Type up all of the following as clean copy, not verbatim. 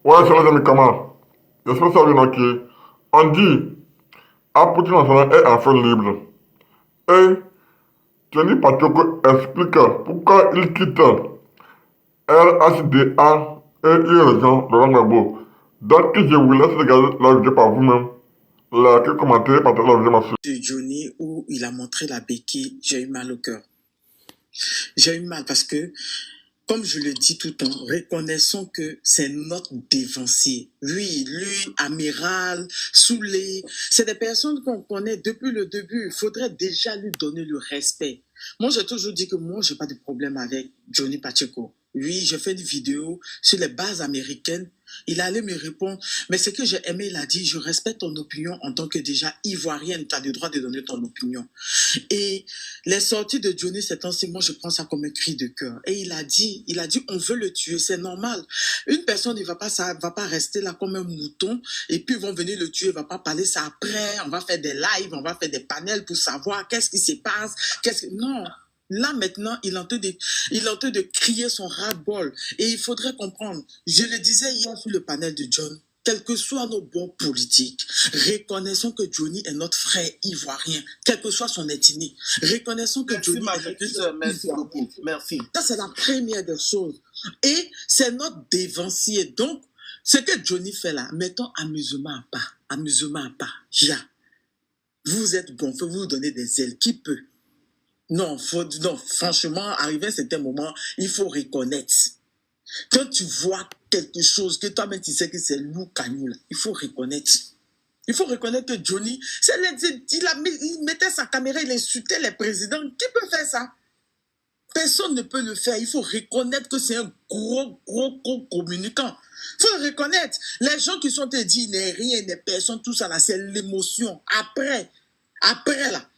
Ouais, c'est les amis, comment? J'espère que ça va bien, ok. On dit, Apothique nationale est affaire libre. Et Johnny Pacheco explique pourquoi il quitte LHDA et il rejoint Laurent Gbagbo. Donc, je vous laisse regarder la vidéo par vous-même. Likez, commentez, partagez la vidéo, merci. De Johnny où il a montré la béquille, j'ai eu mal au cœur. J'ai eu mal parce que, comme je le dis tout le temps, reconnaissons que c'est notre dévancier. Oui, lui, Amiral, Soulé, c'est des personnes qu'on connaît depuis le début. Il faudrait déjà lui donner le respect. Moi, j'ai toujours dit que moi, j'ai pas de problème avec Johnny Pacheco. Oui, j'ai fait une vidéo sur les bases américaines. Il allait me répondre. Mais ce que j'ai aimé, il a dit, je respecte ton opinion en tant que déjà ivoirienne. Tu as le droit de donner ton opinion. Et les sorties de Johnny ces temps-ci, moi, je prends ça comme un cri de cœur. Et il a dit, on veut le tuer, c'est normal. Une personne ne va pas rester là comme un mouton, et puis ils vont venir le tuer, il va pas parler ça après, on va faire des lives, on va faire des panels pour savoir qu'est-ce qui se passe, non. Là, maintenant, il est en train de crier son ras-bol. Et il faudrait comprendre, je le disais hier sur le panel de John, quels que soient nos bons politiques, reconnaissons que Johnny est notre frère ivoirien, quelle que soit son ethnie. Reconnaissons que Merci, Johnny merci beaucoup. Merci. Ça, c'est la première des choses. Et c'est notre dévancier. Donc, ce que Johnny fait là, mettons amusement à part. Amusement à part. Ja. Vous êtes gonflé, vous vous donnez des ailes. Qui peut? Non, non, franchement, arrivé à un certain moment, il faut reconnaître. Quand tu vois quelque chose que toi-même tu sais que c'est loup cagnou, il faut reconnaître. Il faut reconnaître que Johnny, il mettait sa caméra, il insultait les présidents. Qui peut faire ça? Personne ne peut le faire. Il faut reconnaître que c'est un gros communicant. Il faut le reconnaître. Les gens qui sont te dit, il n'est rien, il n'est personne, tout ça là, c'est l'émotion. Après là,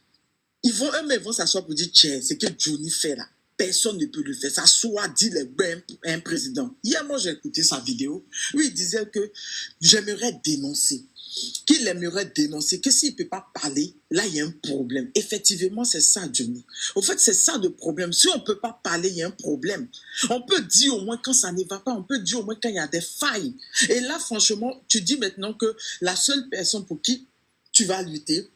eux-mêmes vont s'asseoir pour dire, tiens, ce que Johnny fait là, personne ne peut le faire. Ça soit dit un président. Hier, moi, j'ai écouté sa vidéo où il disait que j'aimerais dénoncer. Qu'il aimerait dénoncer, que s'il ne peut pas parler, là, il y a un problème. Effectivement, c'est ça, Johnny. Au fait, c'est ça le problème. Si on ne peut pas parler, il y a un problème. On peut dire au moins quand ça ne va pas, on peut dire au moins quand il y a des failles. Et là, franchement, tu dis maintenant que la seule personne pour qui tu vas lutter,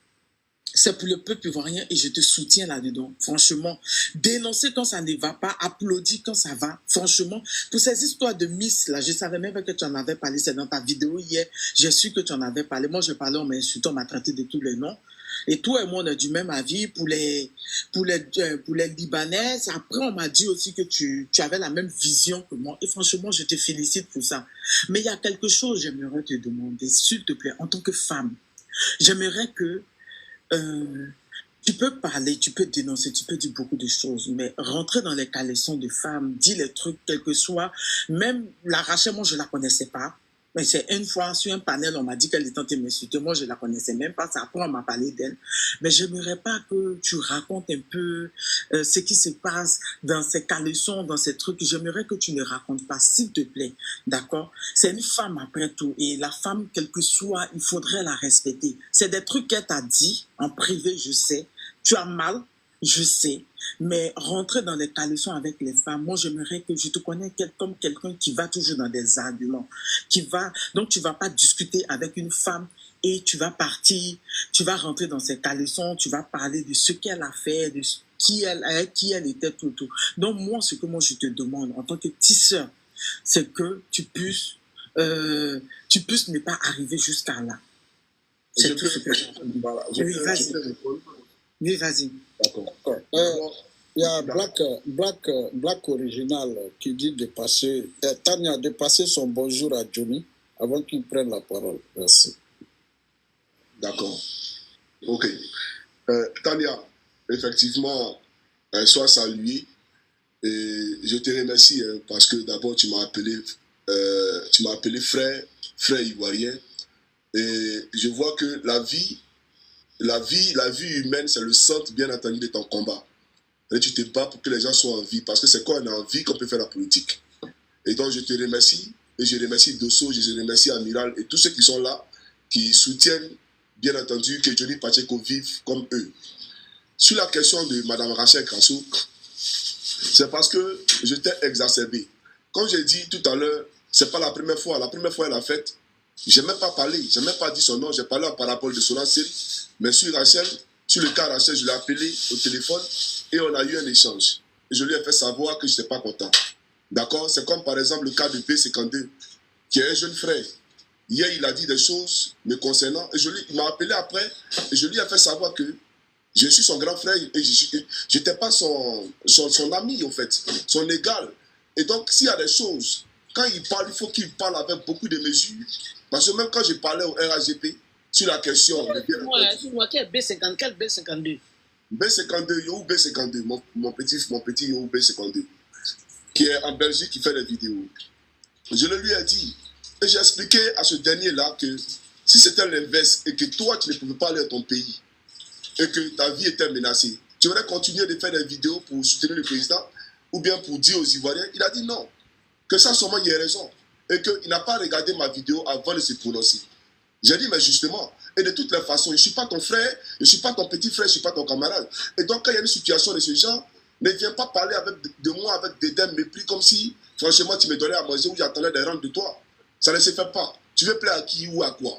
c'est pour le peuple ivoirien et je te soutiens là-dedans. Franchement, dénoncer quand ça ne va pas, applaudir quand ça va. Franchement, pour ces histoires de Miss, là, je ne savais même pas que tu en avais parlé. C'est dans ta vidéo hier. J'ai su que tu en avais parlé. Moi, je parlais, on m'a insulté, on m'a traité de tous les noms. Et toi et moi, on a du même avis pour les Libanais. Après, on m'a dit aussi que tu avais la même vision que moi. Et franchement, je te félicite pour ça. Mais il y a quelque chose, j'aimerais te demander, s'il te plaît, en tant que femme. J'aimerais que tu peux parler, tu peux dénoncer, tu peux dire beaucoup de choses, mais rentrer dans les caleçons de femmes, dire les trucs, quel que soit, même la Rachel, moi, je ne la connaissais pas. Mais c'est une fois, sur un panel, on m'a dit qu'elle était en train de m'insulter. Moi, je ne la connaissais même pas. C'est après, on m'a parlé d'elle. Mais je n'aimerais pas que tu racontes un peu ce qui se passe dans ces caleçons, dans ces trucs. J'aimerais que tu ne racontes pas, s'il te plaît. D'accord? C'est une femme après tout. Et la femme, quelle que soit, il faudrait la respecter. C'est des trucs qu'elle t'a dit en privé, je sais. Tu as mal, je sais. Mais rentrer dans les caleçons avec les femmes, moi j'aimerais que je te connais comme quelqu'un qui va toujours dans des arguments, donc tu vas pas discuter avec une femme et tu vas partir, tu vas rentrer dans ces caleçons, tu vas parler de ce qu'elle a fait, de qui elle était tout. Donc moi, ce que je te demande en tant que tisseur, c'est que tu puisses ne pas arriver jusqu'à là. C'est tout ce que je veux dire. Voilà, Oui, vas-y. Oui, vas-y. D'accord. Il y a Black Original qui dit de passer, Tania, de passer son bonjour à Johnny avant qu'il prenne la parole. Merci. D'accord. Ok. Tania, effectivement, sois salué. Et je te remercie parce que d'abord tu m'as appelé frère ivoirien. Et je vois que la vie humaine, c'est le centre, bien entendu, de ton combat. Et tu te bats pour que les gens soient en vie, parce que c'est quand on est en vie qu'on peut faire la politique. Et donc, je te remercie, et je remercie Dosso, je remercie Amiral, et tous ceux qui sont là, qui soutiennent, bien entendu, que Johnny Pacheco vive comme eux. Sur la question de Mme Rachel Grasso, c'est parce que je t'ai exacerbé. Comme j'ai dit tout à l'heure, c'est pas la première fois. La première fois, elle a fait. J'ai même pas parlé, j'ai même pas dit son nom. J'ai parlé en parabole de son série. Mais sur Rachel, sur le cas Rachel, je l'ai appelé au téléphone et on a eu un échange. Et je lui ai fait savoir que je n'étais pas content. D'accord? C'est comme par exemple le cas de B52, qui est un jeune frère. Hier, il a dit des choses me concernant. Et il m'a appelé après et je lui ai fait savoir que je suis son grand frère et je n'étais pas son ami, en fait, son égal. Et donc, s'il y a des choses, quand il parle, il faut qu'il parle avec beaucoup de mesures. Parce que même quand je parlais au RAGP sur la question. Dis-moi, quel B50, quel B52? B52, Yo B52, mon petit Yo B52, qui est en Belgique, qui fait des vidéos. Je le lui ai dit, et j'ai expliqué à ce dernier-là que si c'était l'inverse et que toi, tu ne pouvais pas aller à ton pays et que ta vie était menacée, tu aurais continué de faire des vidéos pour soutenir le président ou bien pour dire aux Ivoiriens. Il a dit non, que ça sûrement il y a raison et qu'il n'a pas regardé ma vidéo avant de se prononcer. J'ai dit mais justement, et de toutes les façons, je ne suis pas ton frère, je ne suis pas ton petit frère, je ne suis pas ton camarade. Et donc quand il y a une situation de ce genre, ne viens pas parler de moi avec dédain, mépris, comme si franchement tu me donnais à manger ou j'attendais des rentes de toi. Ça ne se fait pas. Tu veux plaire à qui ou à quoi?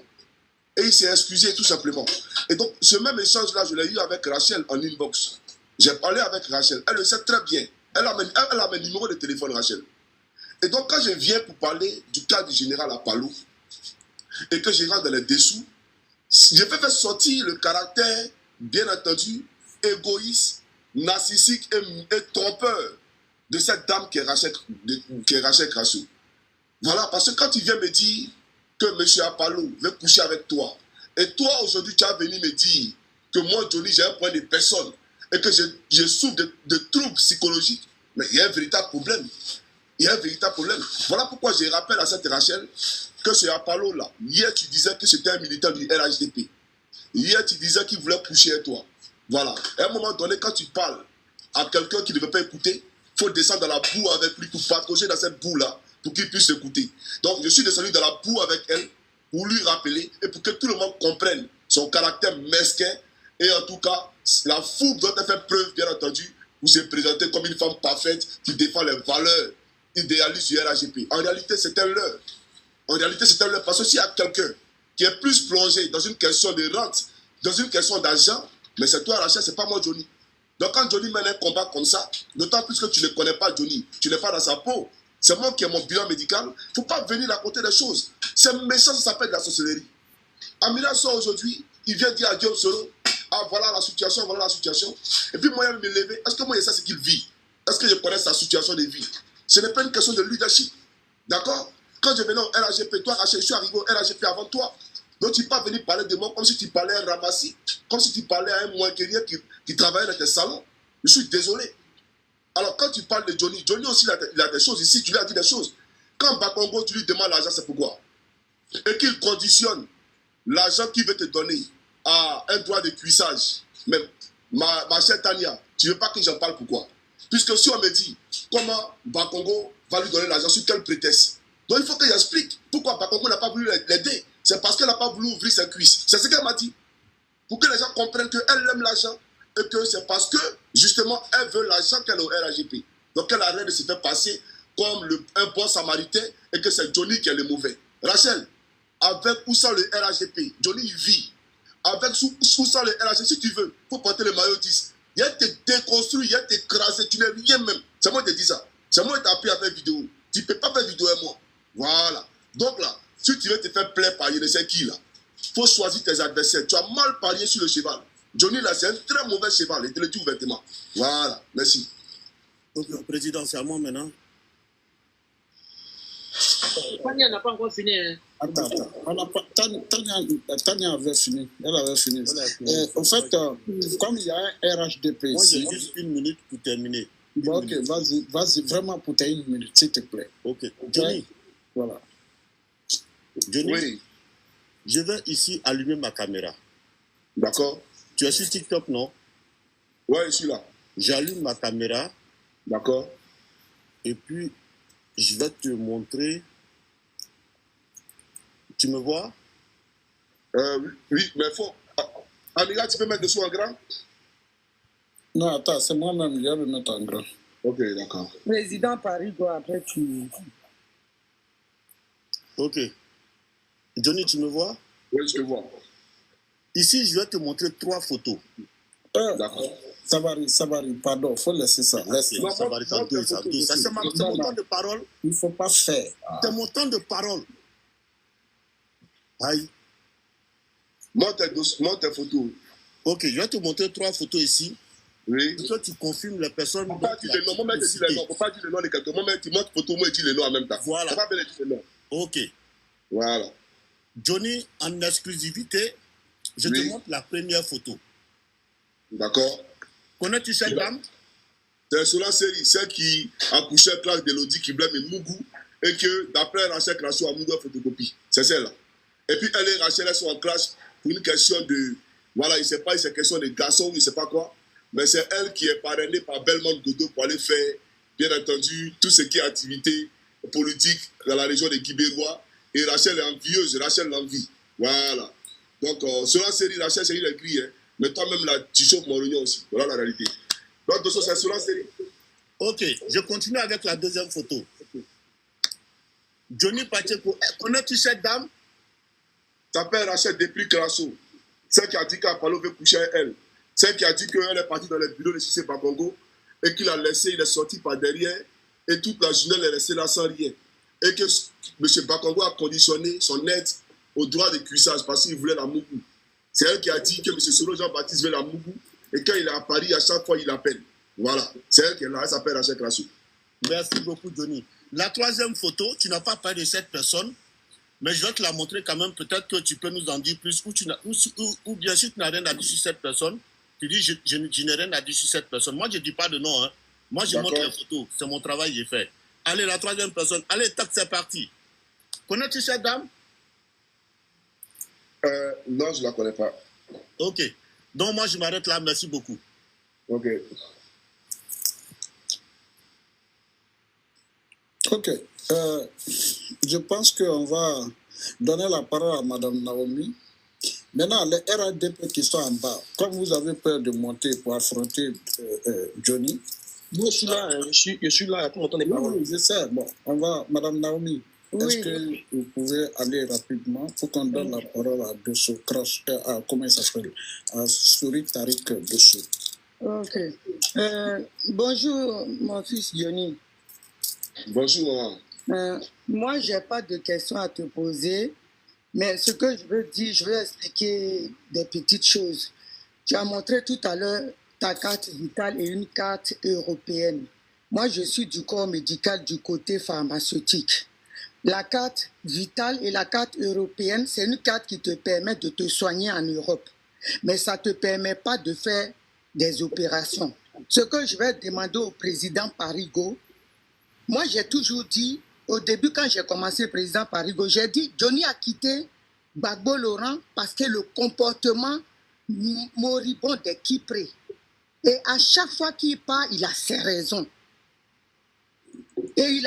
Et il s'est excusé tout simplement. Et donc, ce même échange-là, je l'ai eu avec Rachel en inbox. J'ai parlé avec Rachel. Elle le sait très bien. Elle a mes numéros de téléphone, Rachel. Et donc, quand je viens pour parler du cas du général Apalo, et que je rentre dans les dessous, je vais faire sortir le caractère, bien entendu, égoïste, narcissique et trompeur de cette dame qui est Rachel Krasso. Voilà, parce que quand tu viens me dire que M. Apalo veut coucher avec toi, et toi aujourd'hui tu as venu me dire que moi Johnny j'ai un point de personne et que je souffre de troubles psychologiques, mais il y a un véritable problème. Il y a un véritable problème. Voilà pourquoi je rappelle à cette Rachel que ce Apalo là, hier tu disais que c'était un militant du RHDP. Hier tu disais qu'il voulait coucher avec toi. Voilà. À un moment donné, quand tu parles à quelqu'un qui ne veut pas écouter, il faut descendre dans la boue avec lui pour partager dans cette boue là, pour qu'il puisse écouter. Donc, je suis descendu dans la boue avec elle pour lui rappeler et pour que tout le monde comprenne son caractère mesquin. Et en tout cas, la foule doit faire preuve, bien entendu, pour se présenter comme une femme parfaite qui défend les valeurs idéalistes du RAGP. En réalité, c'est un leurre. En réalité, c'est un leurre. Parce que s'il y a quelqu'un qui est plus plongé dans une question de rente, dans une question d'argent, mais c'est toi, Rachel, c'est pas moi, Johnny. Donc, quand Johnny mène un combat comme ça, d'autant plus que tu ne connais pas Johnny, tu n'es pas dans sa peau. C'est moi qui ai mon bilan médical. Il ne faut pas venir raconter des choses. C'est méchant, ça s'appelle de la sorcellerie. Amina sort aujourd'hui, il vient dire à Guillaume Soro, ah voilà la situation, voilà la situation. Et puis moi, il me lever. Est-ce que moi, je sais ce qu'il vit? Est-ce que je connais sa situation de vie? Ce n'est pas une question de leadership. D'accord? Quand je venais au RAGP, toi, Rachel, je suis arrivé au RAGP avant toi. Donc tu ne peux pas venir parler de moi comme si tu parlais à un ramassis, comme si tu parlais à un moinquerier qui travaillait dans tes salons. Je suis désolé. Alors, quand tu parles de Johnny, Johnny aussi, il a des choses ici, tu lui as dit des choses. Quand Bakongo, tu lui demandes l'argent, c'est pourquoi? Et qu'il conditionne l'argent qu'il veut te donner à un droit de cuissage. Même, ma chère Tania, tu ne veux pas que j'en parle, pourquoi? Puisque si on me dit comment Bakongo va lui donner l'argent, sur quel prétexte? Donc, il faut qu'il explique pourquoi Bakongo n'a pas voulu l'aider. C'est parce qu'elle n'a pas voulu ouvrir ses cuisses. C'est ce qu'elle m'a dit. Pour que les gens comprennent qu'elle aime l'argent. Et que c'est parce que, justement, elle veut l'argent qu'elle a au RAGP. Donc, elle arrête de se faire passer comme un bon samaritain et que c'est Johnny qui est le mauvais. Rachel, avec ou sans le RAGP, Johnny, il vit. Avec ou sans le RAGP, si tu veux, il faut porter le maillot 10. Il a été déconstruit, il a été écrasé, tu n'es rien même. C'est moi qui te dis ça. C'est moi qui t'ai appris à faire vidéo. Tu ne peux pas faire vidéo avec moi. Voilà. Donc là, si tu veux te faire plaire par je ne sais qui là, il faut choisir tes adversaires. Tu as mal parié sur le cheval. Johnny, là, c'est un très mauvais cheval. Il te le dit ouvertement. Voilà. Merci. Ok, président, c'est à moi maintenant. Tania n'a pas encore fini. Hein. Attends. Tania avait fini. Elle avait fini. En fait, comme il y a un RHDP moi, ici... j'ai juste une minute pour terminer. Bon, ok, vas-y, vraiment pour ta une minute, s'il te plaît. Ok. Johnny. Voilà. Johnny, Oui. je vais ici allumer ma caméra. D'accord. Tu es sur TikTok, non? Ouais, je suis là. J'allume ma caméra. D'accord. Et puis, je vais te montrer. Tu me vois? Oui, mais il faut... Amiga, tu peux mettre dessous en grand? Non, attends, c'est moi-même, je vais le mettre en grand. Ok, d'accord. Président Paris, après tu... Ok. Johnny, tu me vois? Oui, je te vois. Ici, je vais te montrer 3 photos. D'accord. Savary, pardon, il faut laisser ça. Laisse. Non, ça va être deux, ça. C'est mon temps de parole. Il ne faut pas faire. C'est mon temps de parole. Aïe. Montre tes photos. Ok, je vais te montrer 3 photos ici. Oui. Et toi, tu confirmes les personnes. Faut pas dire les noms. Moi, je dis les noms. Faut pas dire les noms de quelqu'un. Moi, tu montres photo, moi, je dis les noms en même temps. Voilà. Faut pas bien dire les noms. Ok. Voilà. Johnny, en exclusivité, je te montre la première photo. D'accord. Connais-tu cette dame? C'est sur la série, celle qui accouchait classe d'Elodie qui blâme Mougou et que d'après Rachel Krasso, Mougou a photocopie. C'est celle-là. Et puis elle et Rachel, elles sont en classe pour une question de. Voilà, il ne sait pas, c'est question de garçon, il ne sait pas quoi. Mais c'est elle qui est parrainée par Belmont Godo pour aller faire, bien entendu, tout ce qui est activité politique dans la région de Guibérois. Et Rachel est envieuse, Rachel l'envie. Voilà. Donc, sur la série, Rachel, c'est une écrit, hein. Mais toi-même, là, tu chopes mon réunion aussi. Voilà la réalité. Donc, de c'est sur la série. Ok, je continue avec la deuxième photo. Johnny Pacheco, connais-tu cette dame? S'appelle Rachel depuis Krasso. Celle qui a dit qu'Apollo veut coucher avec elle. Celle qui a dit qu'elle est partie dans le bureau de Cissé Bakongo et qu'il a laissé, il est sorti par derrière et toute la journée, elle est restée là sans rien. Et que M. Bakongo a conditionné son aide au droit de cuissage parce qu'il voulait la Mougou. C'est elle qui a dit que M. Solo Jean-Baptiste veut la Mougou et quand il est à Paris, à chaque fois, il appelle. Voilà. C'est elle qui est là, elle s'appelle Rachel Krasso. Merci beaucoup, Johnny. La troisième photo, tu n'as pas parlé de cette personne, mais je vais te la montrer quand même. Peut-être que tu peux nous en dire plus. Ou bien sûr, tu n'as rien à dire sur cette personne. Tu dis, je n'ai rien à dire sur cette personne. Moi, je ne dis pas de nom. Hein. Moi, je montre les photos. C'est mon travail, j'ai fait. Allez, la troisième personne. Allez, tac, c'est parti. Connais-tu cette dame? Non, je ne la connais pas. Ok. Donc, moi, je m'arrête là. Merci beaucoup. Ok. Ok. Je pense qu'on va donner la parole à Mme Naomi. Maintenant, les RADP qui sont en bas, comme vous avez peur de monter pour affronter Johnny. Moi, je suis là, je suis là, tout m'entend des paroles. Oui, je sais. Bon, on va, Mme Naomi, est-ce Oui. que vous pouvez aller rapidement pour qu'on donne la parole à Dosso, comment il s'appelle, à Souri Tariq Dosso. Ok. Bonjour, mon fils Johnny. Bonjour, maman. Moi, je n'ai pas de questions à te poser, mais ce que je veux dire, je veux expliquer des petites choses. Tu as montré tout à l'heure ta carte vitale et une carte européenne. Moi, je suis du corps médical du côté pharmaceutique. La carte vitale et la carte européenne, c'est une carte qui te permet de te soigner en Europe, mais ça ne te permet pas de faire des opérations. Ce que je vais demander au président Parigo, moi, j'ai toujours dit, au début, quand j'ai commencé président Parigo, j'ai dit, Johnny a quitté Gbagbo Laurent parce que le comportement moribond des Kipré. Et à chaque fois qu'il part, il a ses raisons. Et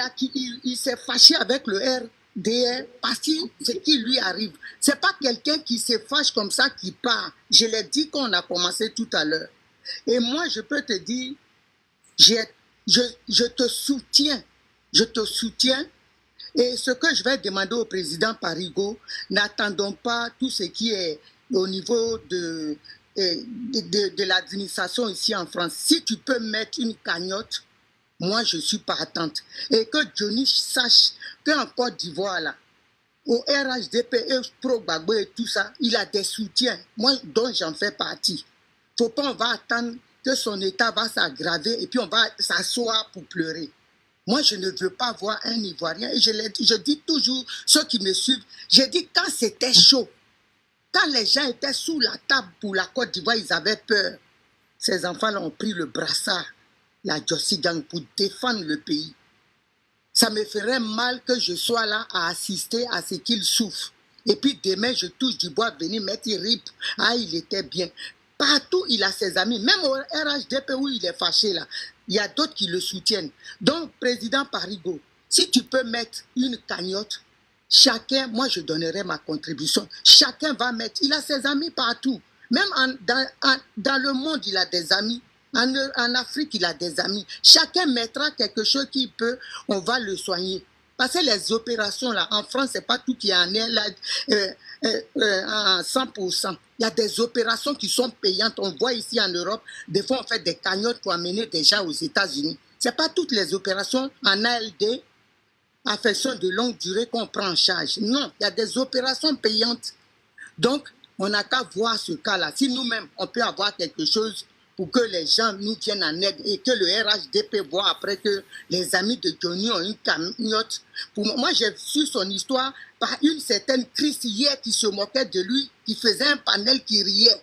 il s'est fâché avec le RDR parce que ce qui lui arrive. Ce n'est pas quelqu'un qui se fâche comme ça qui part. Je l'ai dit quand on a commencé tout à l'heure. Et moi, je peux te dire, je te soutiens. Je te soutiens. Et ce que je vais demander au président Parigo, n'attendons pas tout ce qui est au niveau de l'administration ici en France. Si tu peux mettre une cagnotte, moi je suis partante. Et que Johnny sache qu'en Côte d'Ivoire, là, au RHDP, Pro Gbagbo et tout ça, il a des soutiens, moi dont j'en fais partie. Faut pas on va attendre que son état va s'aggraver et puis on va s'asseoir pour pleurer. Moi, je ne veux pas voir un Ivoirien. Et je dis toujours, ceux qui me suivent, je dis quand c'était chaud, quand les gens étaient sous la table pour la Côte d'Ivoire, ils avaient peur. Ces enfants-là ont pris le brassard, la Jossi Gang, pour défendre le pays. Ça me ferait mal que je sois là à assister à ce qu'ils souffrent. Et puis demain, je touche du bois, venir mettre rip. Ah, il était bien. Partout, il a ses amis. Même au RHDP où il est fâché là, il y a d'autres qui le soutiennent. Donc, président Parigo, si tu peux mettre une cagnotte, chacun, moi je donnerai ma contribution. Chacun va mettre. Il a ses amis partout. Même dans le monde, il a des amis. En Afrique, il a des amis. Chacun mettra quelque chose qu'il peut, on va le soigner. Parce que les opérations, là, en France, c'est pas tout qui en est là, à 100%. Il y a des opérations qui sont payantes. On voit ici en Europe, des fois, on fait des cagnottes pour amener des gens aux États-Unis. C'est pas toutes les opérations en ALD, affection de longue durée, qu'on prend en charge. Non, il y a des opérations payantes. Donc, on n'a qu'à voir ce cas-là. Si nous-mêmes, on peut avoir quelque chose pour que les gens nous viennent en aide et que le RHDP voit après que les amis de Johnny ont une cagnotte. Moi, j'ai su son histoire par une certaine Chris hier qui se moquait de lui, qui faisait un panel qui riait.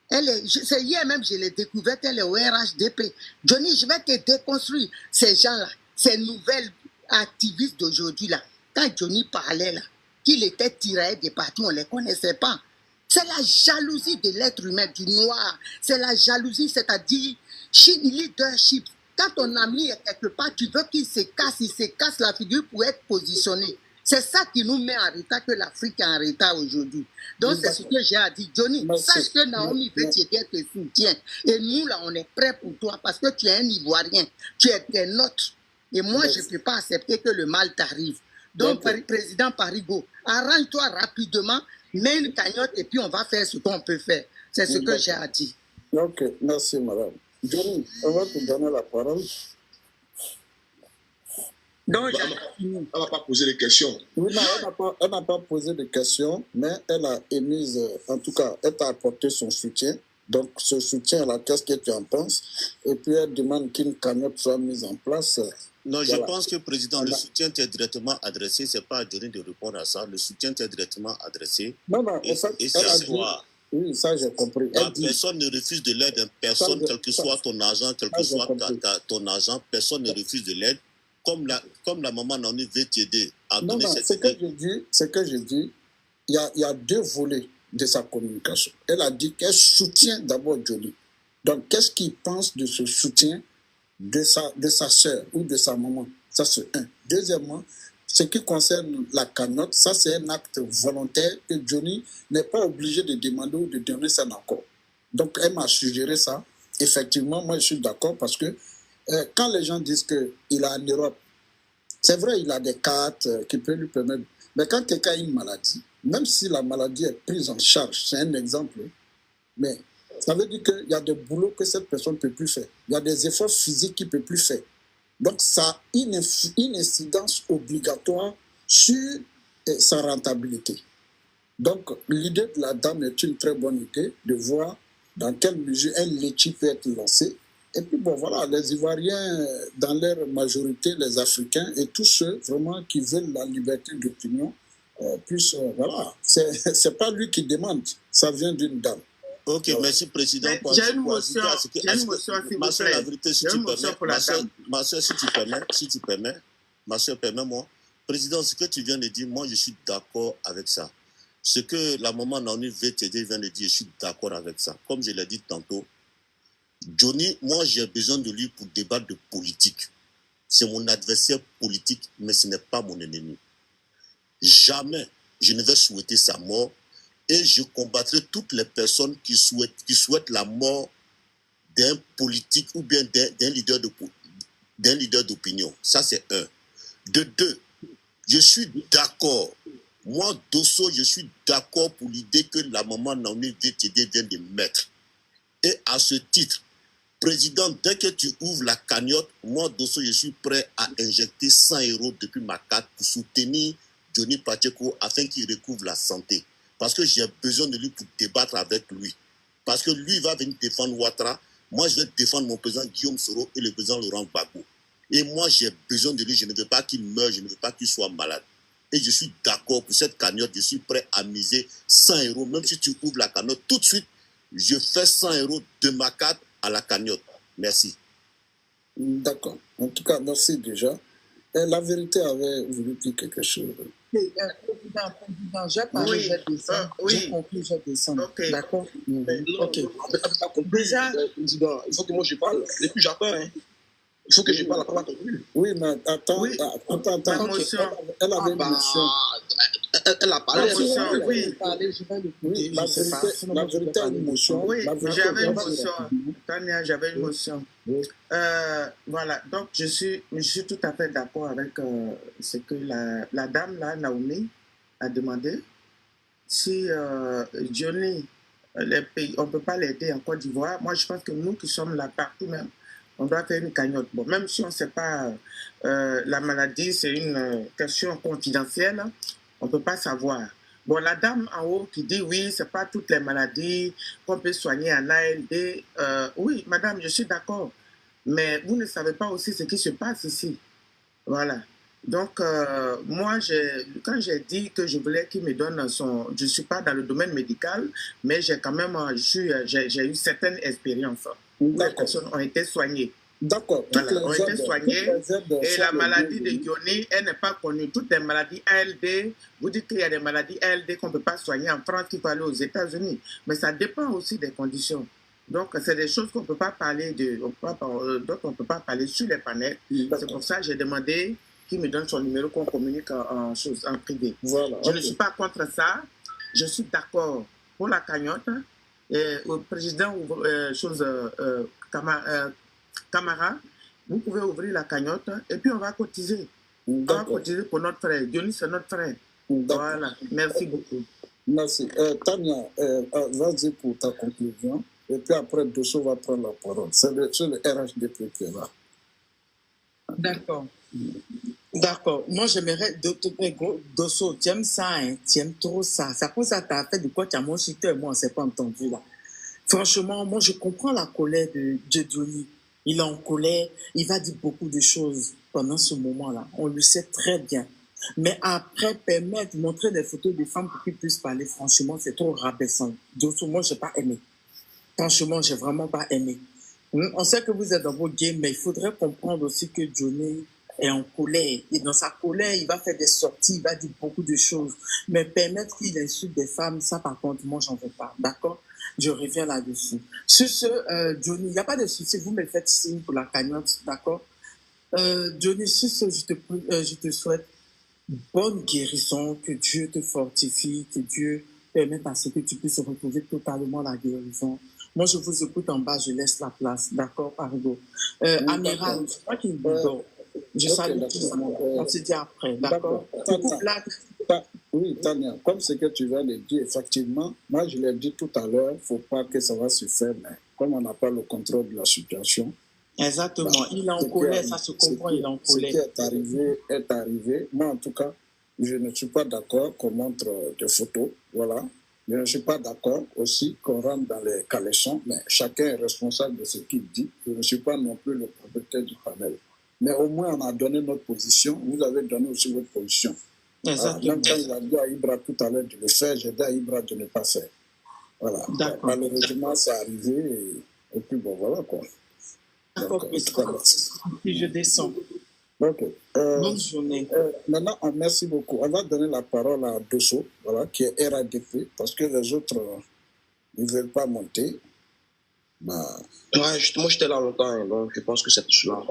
C'est hier même, je l'ai découverte, elle est au RHDP. Johnny, je vais te déconstruire. Ces gens-là, ces nouvelles activistes d'aujourd'hui, là, quand Johnny parlait, là, qu'il était tiré des partis, on ne les connaissait pas. C'est la jalousie de l'être humain, du noir. C'est la jalousie, c'est-à-dire leadership. Quand ton ami est quelque part, tu veux qu'il se casse la figure pour être positionné. C'est ça qui nous met en retard, que l'Afrique est en retard aujourd'hui. Donc, c'est ce que j'ai à dire. Johnny, sache que Naomi veut t'aider, te soutient. Et nous, là, on est prêts pour toi parce que tu es un Ivoirien. Tu es des nôtres. Et moi, je ne peux pas accepter que le mal t'arrive. Donc, président Parigo, arrange-toi rapidement, mets une cagnotte et puis on va faire ce qu'on peut faire. C'est ce que j'ai à dire. Ok, merci madame. Johnny, on va te donner la parole. Donc, elle ne va pas poser des questions. Oui, non, elle n'a pas posé de questions, mais elle a émise, en tout cas, elle t'a apporté son soutien. Donc, ce soutien-là, qu'est-ce que tu en penses? Et puis, elle demande qu'une cagnotte soit mise en place. Non, je pense que, Président, le soutien t'est directement adressé. Ce n'est pas à Johnny de répondre à ça. Le soutien t'est directement adressé. Non, en fait, elle a dit... Oui, ça, j'ai compris. Personne ne refuse de l'aide. Personne, quel que soit ton argent, quel que soit ton argent, personne ne refuse de l'aide. Comme la maman Naomi veut t'aider à donner cette aide. Ce que je dis, il y a deux volets de sa communication. Elle a dit qu'elle soutient d'abord Johnny. Donc, qu'est-ce qu'il pense de ce soutien de sa sœur ou de sa maman? Ça, c'est un. Deuxièmement, ce qui concerne la cagnotte, ça, c'est un acte volontaire que Johnny n'est pas obligé de demander ou de donner son accord. Donc, elle m'a suggéré ça. Effectivement, moi, je suis d'accord parce que quand les gens disent qu'il est en Europe, c'est vrai, il a des cartes qui peuvent lui permettre. Mais quand quelqu'un a une maladie, même si la maladie est prise en charge, c'est un exemple, mais ça veut dire qu'il y a des boulots que cette personne ne peut plus faire. Il y a des efforts physiques qu'il ne peut plus faire. Donc, ça a une incidence obligatoire sur sa rentabilité. Donc, l'idée de la dame est une très bonne idée de voir dans quelle mesure un laitier peut être lancé. Et puis, bon, voilà, les Ivoiriens, dans leur majorité, les Africains et tous ceux vraiment qui veulent la liberté d'opinion, puissent, voilà, c'est pas lui qui demande, ça vient d'une dame. Ok, merci Président. J'ai une motion, s'il vous plaît. La vérité, si tu permets, ma soeur, si tu permets, ma soeur, permets-moi. Président, ce que tu viens de dire, moi, je suis d'accord avec ça. Ce que la maman Naomi veut t'aider vient de dire, je suis d'accord avec ça. Comme je l'ai dit tantôt, Johnny, moi, j'ai besoin de lui pour débattre de politique. C'est mon adversaire politique, mais ce n'est pas mon ennemi. Jamais je ne vais souhaiter sa mort et je combattrai toutes les personnes qui souhaitent la mort d'un politique ou bien d'un leader d'opinion. Ça, c'est un. De deux, je suis d'accord. Moi, Dosso, je suis d'accord pour l'idée que la maman Naomi VTD vient de mettre. Et à ce titre, Président, dès que tu ouvres la cagnotte, moi, Dosso, je suis prêt à injecter 100 € depuis ma carte pour soutenir Johnny Pacheco afin qu'il recouvre la santé. Parce que j'ai besoin de lui pour débattre avec lui. Parce que lui va venir défendre Ouattara. Moi, je vais défendre mon président Guillaume Soro et le président Laurent Gbagbo. Et moi, j'ai besoin de lui. Je ne veux pas qu'il meure, je ne veux pas qu'il soit malade. Et je suis d'accord pour cette cagnotte. Je suis prêt à miser 100 €. Même si tu ouvres la cagnotte, tout de suite, je fais 100 € de ma carte à la cagnotte. Merci. D'accord. En tout cas, merci déjà. Et la vérité avait voulu dire quelque chose. Président, j'ai parlé, j'ai descendu. J'ai compris, j'ai descendu. Okay. D'accord. Ok. Déjà, Président, il faut que moi je parle. Et puis j'attends. Hein. Il faut que je parle après la conclue. Oui, mais attends, Oui. attends. Ma motion. Elle avait une motion. Elle a parlé. L'émotion, oui. Oui, la vérité a une émotion. Oui, La vérité j'avais doit une se motion. répondre. Tania, j'avais une motion. Oui. Voilà, donc je suis tout à fait d'accord avec ce que la dame, là, Naomi, a demandé. Si Johnny, les pays, on ne peut pas l'aider en Côte d'Ivoire, moi je pense que nous qui sommes là partout même, on doit faire une cagnotte. Bon, même si on ne sait pas la maladie, c'est une question confidentielle, on ne peut pas savoir. Bon, la dame en haut qui dit oui, ce n'est pas toutes les maladies qu'on peut soigner en ALD. Oui, madame, je suis d'accord. Mais vous ne savez pas aussi ce qui se passe ici. Voilà. Donc, moi, quand j'ai dit que je voulais qu'il me donne son... Je ne suis pas dans le domaine médical, mais j'ai quand même j'ai eu certaines expériences où les personnes ont été soignées. D'accord. Voilà, ont été soignées. Et la maladie de Johnny, elle n'est pas connue. Toutes les maladies ALD, vous dites qu'il y a des maladies ALD qu'on ne peut pas soigner en France, qu'il faut aller aux États-Unis. Mais ça dépend aussi des conditions. Donc, c'est des choses qu'on ne peut pas parler dont on ne peut pas parler sur les panels. C'est pour ça que j'ai demandé qu'il me donne son numéro qu'on communique en privé. Voilà, je ne suis pas contre ça. Je suis d'accord pour la cagnotte. Et au président, Camara, vous pouvez ouvrir la cagnotte et puis on va cotiser. On va cotiser pour notre frère. Johnny, c'est notre frère. Voilà. Merci beaucoup. Merci. Tania, vas-y pour ta conclusion. Et puis après, Dosso va prendre la parole. C'est le RHDP qui est là. D'accord. D'accord. Moi, j'aimerais Dosso, tu aimes ça, hein? Tu aimes trop ça. Ça cause à ta fait de quoi tu as mon chuteur et moi, on ne s'est pas entendu là. Franchement, moi, je comprends la colère de Johnny. Il est en colère, il va dire beaucoup de choses pendant ce moment-là. On le sait très bien. Mais après, montrer des photos de femmes pour qu'ils puissent parler, franchement, c'est trop rabaissant. Dosso, moi, je n'ai pas aimé. Franchement, je n'ai vraiment pas aimé. On sait que vous êtes dans vos games, mais il faudrait comprendre aussi que Johnny est en colère. Et dans sa colère, il va faire des sorties, il va dire beaucoup de choses. Mais permettre qu'il insulte des femmes, ça par contre, moi, j'en veux pas. D'accord? Je reviens là-dessus. Sur ce, Johnny, il n'y a pas de souci, vous me faites signe pour la cagnotte, d'accord? Johnny, sur ce, je te souhaite bonne guérison, que Dieu te fortifie, que Dieu permette à ce que tu puisses retrouver totalement la guérison. Moi, je vous écoute en bas, je laisse la place. D'accord, Parigo. Amiral, je crois qu'il dort. Je salue tout le monde. On se dit après. D'accord. Oui, Tania, comme ce que tu viens de dire, effectivement, moi, je l'ai dit tout à l'heure, il ne faut pas que ça va se faire, mais comme on n'a pas le contrôle de la situation. Exactement. Il est en colère, ça se comprend, il est en colère. Ce qui est arrivé est arrivé. Moi, en tout cas, je ne suis pas d'accord qu'on montre des photos. Voilà. Je ne suis pas d'accord aussi qu'on rentre dans les caleçons, mais chacun est responsable de ce qu'il dit. Je ne suis pas non plus le propriétaire du panel. Mais au moins, on a donné notre position. Vous avez donné aussi votre position. Exactement. Même quand il a dit à Ibra tout à l'heure de le faire, j'ai dit à Ibra de ne pas faire. Voilà. Malheureusement, c'est arrivé. Et puis, bon, voilà quoi. D'accord. Puis je descends. Ok. Bonne journée. Maintenant, merci beaucoup. On va donner la parole à Dosso, voilà, qui est RADP, parce que les autres ne veulent pas monter. Ouais, justement, j'étais là longtemps, hein, donc je pense que c'est tout cela.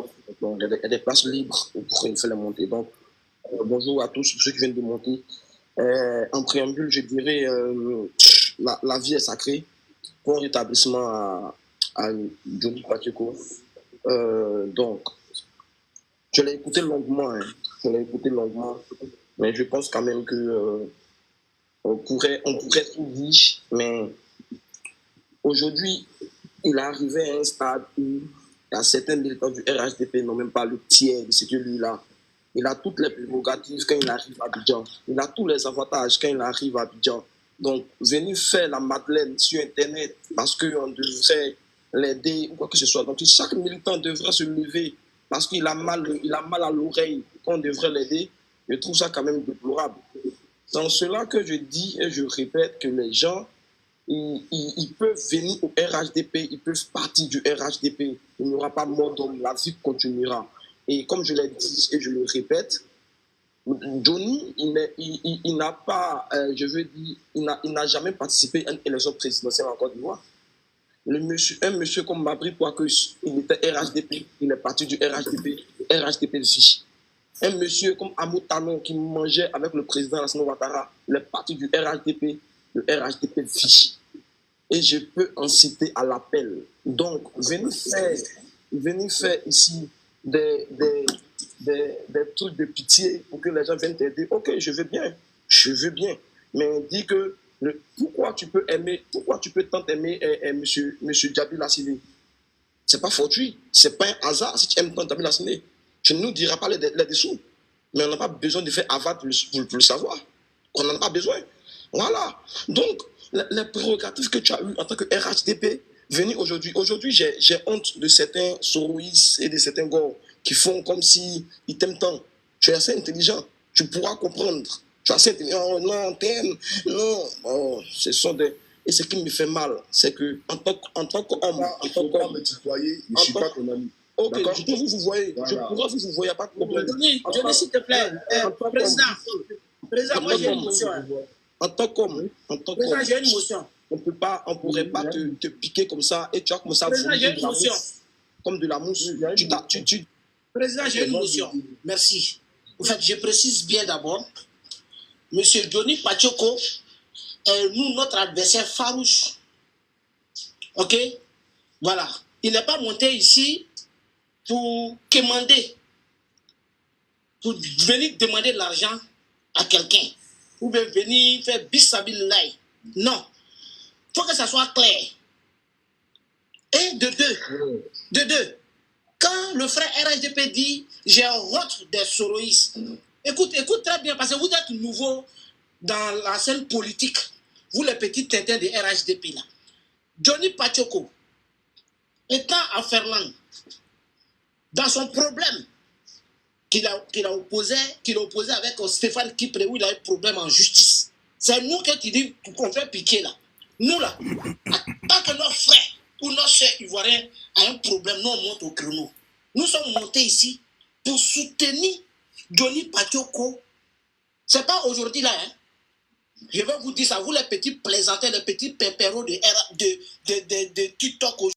Donc, il y a des places libres pour faire les montées. Donc, bonjour à tous ceux qui viennent de monter. En préambule, je dirais la vie est sacrée. Pour un rétablissement à Johnny Pacheco. Donc, je l'ai écouté longuement, mais je pense quand même que on pourrait tout dire, mais aujourd'hui, il est arrivé à un stade où il y a certains militants du RHDP n'ont même pas le tiers de ce que lui-là. Il a toutes les prérogatives quand il arrive à Abidjan. Il a tous les avantages quand il arrive à Abidjan. Donc, venir faire la madeleine sur Internet parce qu'on devrait l'aider ou quoi que ce soit. Donc, chaque militant devrait se lever parce qu'il a mal à l'oreille qu'on devrait l'aider. Je trouve ça quand même déplorable. C'est en cela que je dis et je répète que les gens, ils peuvent venir au RHDP, ils peuvent partir du RHDP. Il n'y aura pas mort d'homme, la vie continuera. Et comme je l'ai dit et je le répète, Johnny, il n'a pas, il n'a jamais participé à une élection présidentielle en Côte d'Ivoire. Un monsieur comme Mabri Pouakus, il était RHDP, il est parti du RHDP de Fiche. Un monsieur comme Amoutano qui mangeait avec le président Alassane Ouattara, les partis du RHDP, le RHDP Vichy. Et je peux en citer à l'appel. Donc, venez faire ici des trucs de pitié pour que les gens viennent t'aider. Ok, je veux bien. Mais dis que pourquoi tu peux tant aimer monsieur Djabi Lassine? C'est pas fortuit, c'est pas un hasard si tu aimes tant Djabi Lassine. Je ne nous dirai pas les dessous. Mais on n'a pas besoin de faire avare pour le savoir. On n'en a pas besoin. Voilà. Donc, les prérogatives que tu as eues en tant que RHDP, venir aujourd'hui. Aujourd'hui, j'ai honte de certains Soroïs et de certains gars qui font comme si ils t'aiment tant. Tu es assez intelligent. Tu pourras comprendre. Tu es assez intelligent. Oh, non, t'aimes. Non. Oh, ce sont des... Et ce qui me fait mal, c'est que en tant qu'homme, Il ne faut pas me tutoyer. Je ne suis pas ton ami. Ok, je peux vous voyez. Voilà. Je pourrais vous voyez, pas de problème. Johnny, s'il te plaît. Président, moi j'ai une motion. En tant qu'homme, Président, j'ai une motion. On pourrait pas te piquer comme ça et tu as commencé à vomir de la mousse. Comme de la mousse. Président, j'ai une motion. Merci. En fait, je précise bien d'abord. Monsieur Johnny Pachoko est notre adversaire farouche. Ok? Voilà. Il n'est pas monté ici pour commander, pour venir demander de l'argent à quelqu'un, ou bien venir faire bisabillahi. Non. Il faut que ça soit clair. Et de deux, quand le frère RHDP dit j'ai honte des Soroïs, écoute très bien, parce que vous êtes nouveau dans la scène politique, vous les petits tintins de RHDP là. Johnny Pachoko, étant à Ferland, dans son problème qu'il a opposé avec Stéphane Kipré, où il a eu problème en justice. C'est nous qui dit qu'on fait piquer là. Nous là, tant que nos frères ou nos soeurs ivoiriens ont un problème, nous on monte au créneau. Nous sommes montés ici pour soutenir Johnny Pachoko. C'est pas aujourd'hui là, hein. Je vais vous dire ça, vous les petits plaisantins, les petits pépéros de TikTok.